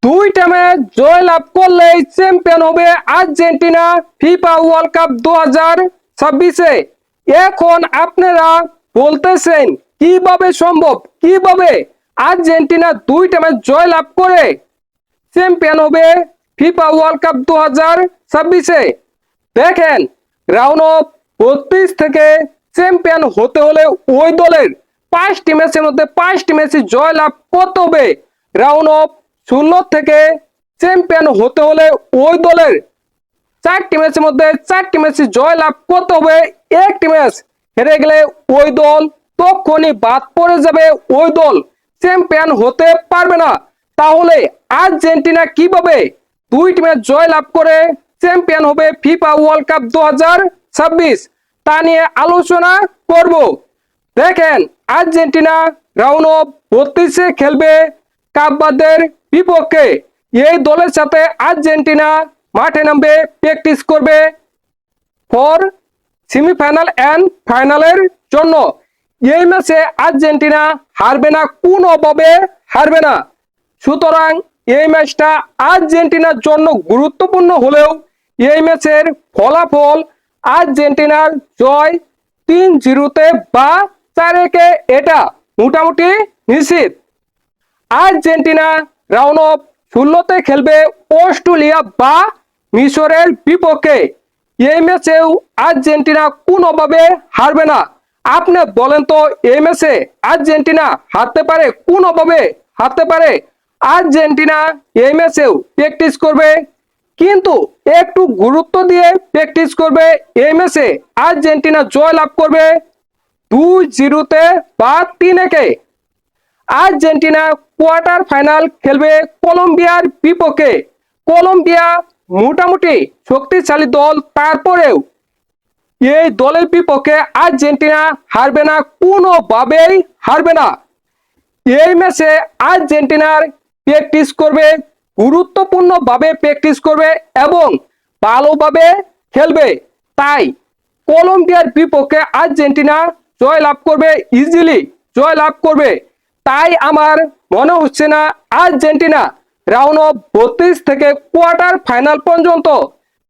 দুইটা ম্যাচ জয় লাভ করলেই চ্যাম্পিয়ন হবে আর্জেন্টিনা ফিফা ওয়ার্ল্ড কাপ 2026-এ। এখন আপনারা বলতেছেন কিভাবে সম্ভব, কিভাবে আর্জেন্টিনা দুইটা ম্যাচ জয় লাভ করে চ্যাম্পিয়ন হবে ফিফা ওয়ার্ল্ড কাপ 2026-এ। দেখেন, রাউন্ড অফ 32 থেকে চ্যাম্পিয়ন হতে হলে ওই দলের 5টি ম্যাচের মধ্যে 5টি ম্যাচে জয় লাভ করতে হবে। রাউন্ড অফ 16 থেকে চ্যাম্পিয়ন হতে হলে ওই দলের 4টি ম্যাচের মধ্যে 4টি ম্যাচে জয় লাভ করতে হবে। একটি ম্যাচ হেরে গেলে ওই দল তখনই বাদ পড়ে যাবে, ওই দল চ্যাম্পিয়ন হতে পারবে না। তাহলে আর্জেন্টিনা কিভাবে দুইটি ম্যাচ জয় লাভ করে চ্যাম্পিয়ন হবে ফিফা ওয়ার্ল্ড কাপ 2026 তা নিয়ে আলোচনা করব। দেখেন, আর্জেন্টিনা রাউন্ড অফ 32-এ খেলবে কাপবাদের বিপক্ষে। এই দলের সাথে আর্জেন্টিনা মাঠে নামবে, প্র্যাকটিস করবে ফর সেমিফাইনাল এন্ড ফাইনালের জন্য। এই ম্যাচে আর্জেন্টিনা হারবে না, কোনোভাবে হারবে না। সুতরাং এই ম্যাচটা আর্জেন্টিনার জন্য গুরুত্বপূর্ণ হলেও এই ম্যাচের ফলাফল আর্জেন্টিনার জয় 3-0-তে বা 4-1-এ, এটা মোটামুটি নিশ্চিত। আর্জেন্টিনা রাউন্ড অফ 16-তে খেলবে অস্ট্রেলিয়া বা মিশরের বিপক্ষে। এই ম্যাচেও আর্জেন্টিনা কোনোভাবে হারবে না। আপনি বলেন তো, এই ম্যাচে আর্জেন্টিনা হারতে পারে? কোনোভাবে হারতে পারে? আর্জেন্টিনা এই ম্যাচেও প্র্যাকটিস করবে, কিন্তু একটু গুরুত্ব দিয়ে প্র্যাকটিস করবে। এই ম্যাচে আর্জেন্টিনা জয় লাভ করবে 2-0-তে বা 3-1-এ। আর্জেন্টিনা কোয়ার্টার ফাইনাল খেলবে কলম্বিয়ার বিপক্ষে। কলম্বিয়া মোটামুটি শক্তিশালী দল, তারপরেও এই দলের বিপক্ষে আর্জেন্টিনা হারবে না, কোনোভাবেই হারবে না। এই ম্যাচে আর্জেন্টিনার প্র্যাকটিস করবে, গুরুত্বপূর্ণভাবে প্র্যাকটিস করবে এবং ভালোভাবে খেলবে। তাই কলম্বিয়ার বিপক্ষে আর্জেন্টিনা জয় লাভ করবে, ইজিলি জয় লাভ করবে। তাই আমার মনে হচ্ছে না আর্জেন্টিনা রাউন্ড অফ 32 থেকে কোয়ার্টার ফাইনাল পর্যন্ত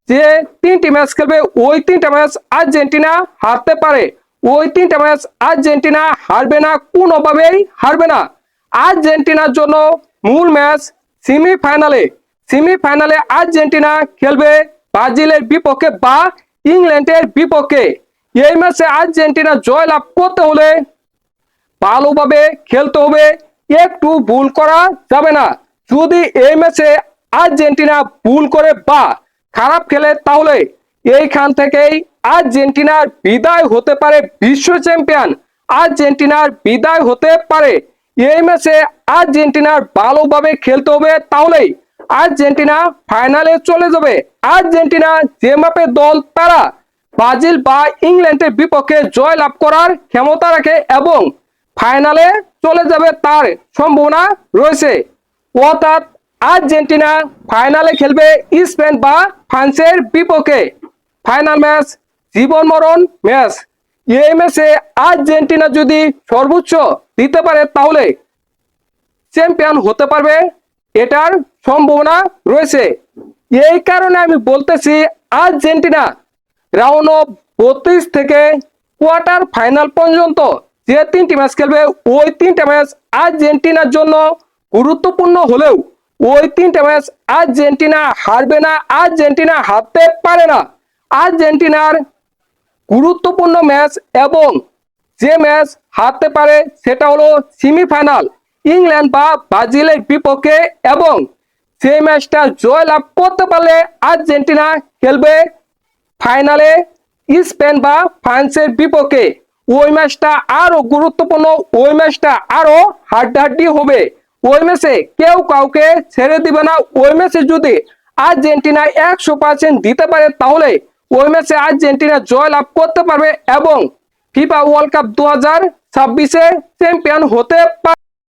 যে 3টি ম্যাচ খেলবে, ওই 3টা ম্যাচ আর্জেন্টিনা হারতে পারে। ওই 3টা ম্যাচ আর্জেন্টিনা হারবে না, কোনোভাবেই হারবে না। আর্জেন্টিনার জন্য মূল ম্যাচ সেমিফাইনালে। সেমিফাইনালে আর্জেন্টিনা খেলবে ব্রাজিলের বিপক্ষে বা ইংল্যান্ডের বিপক্ষে। এই ম্যাচে আর্জেন্টিনা জয় লাভ করতে হলে ভালোভাবে খেলতে হবে, একটু ভুল করা যাবে না। যদি এই ম্যাচে আর্জেন্টিনা ভুল করে বা খারাপ খেলে, তাহলে এইখান থেকেই আর্জেন্টিনার বিদায় হতে পারে, বিশ্ব চ্যাম্পিয়ন আর্জেন্টিনার বিদায় হতে পারে। এই ম্যাচে আর্জেন্টিনার ভালোভাবে খেলতে হবে, তাহলেই আর্জেন্টিনা ফাইনালে চলে যাবে। আর্জেন্টিনা যে মাপের দল, তারা ব্রাজিল বা ইংল্যান্ডের বিপক্ষে জয় লাভ করার ক্ষমতা রাখে এবং ফাইনালে চলে যাবে তার সম্ভাবনা রয়েছে। অর্থাৎ আর্জেন্টিনা ফাইনালে খেলবে স্পেন বা ফ্রান্সের বিপক্ষে। ফাইনাল ম্যাচ জীবন মরণ ম্যাচ। এই ম্যাচে আর্জেন্টিনা যদি সর্বোচ্চ দিতে পারে, তাহলে চ্যাম্পিয়ন হতে পারবে, এটার সম্ভাবনা রয়েছে। এই কারণে আমি বলতেছি আর্জেন্টিনা রাউন্ড অফ 32 থেকে কোয়ার্টার ফাইনাল পর্যন্ত যে 3টি ম্যাচ খেলবে, ওই 3টা ম্যাচ আর্জেন্টিনার জন্য গুরুত্বপূর্ণ হলেও ওই 3টা ম্যাচ আর্জেন্টিনা হারবে না, আর্জেন্টিনা হারতে পারে না। আর্জেন্টিনার গুরুত্বপূর্ণ ম্যাচ এবং যে ম্যাচ হারতে পারে সেটা হলো সেমিফাইনাল ইংল্যান্ড বা ব্রাজিলের বিপক্ষে, এবং সেই ম্যাচটা জয় লাভ করতে পারলে আর্জেন্টিনা খেলবে ফাইনালে স্পেন বা ফ্রান্সের বিপক্ষে। ওই ম্যাচটা আরো গুরুত্বপূর্ণ, ওই ম্যাচটা আরো হাড্ডাহাড্ডি হবে। ওই ম্যাচে কেউ কাউকে ছেড়ে দিবে না। ওই ম্যাচে যদি আর্জেন্টিনা 100% দিতে পারে, তাহলে ওই ম্যাচে আর্জেন্টিনা জয় লাভ করতে পারবে এবং ফিফা ওয়ার্ল্ড কাপ 2026-এ চ্যাম্পিয়ন হতে পারবে।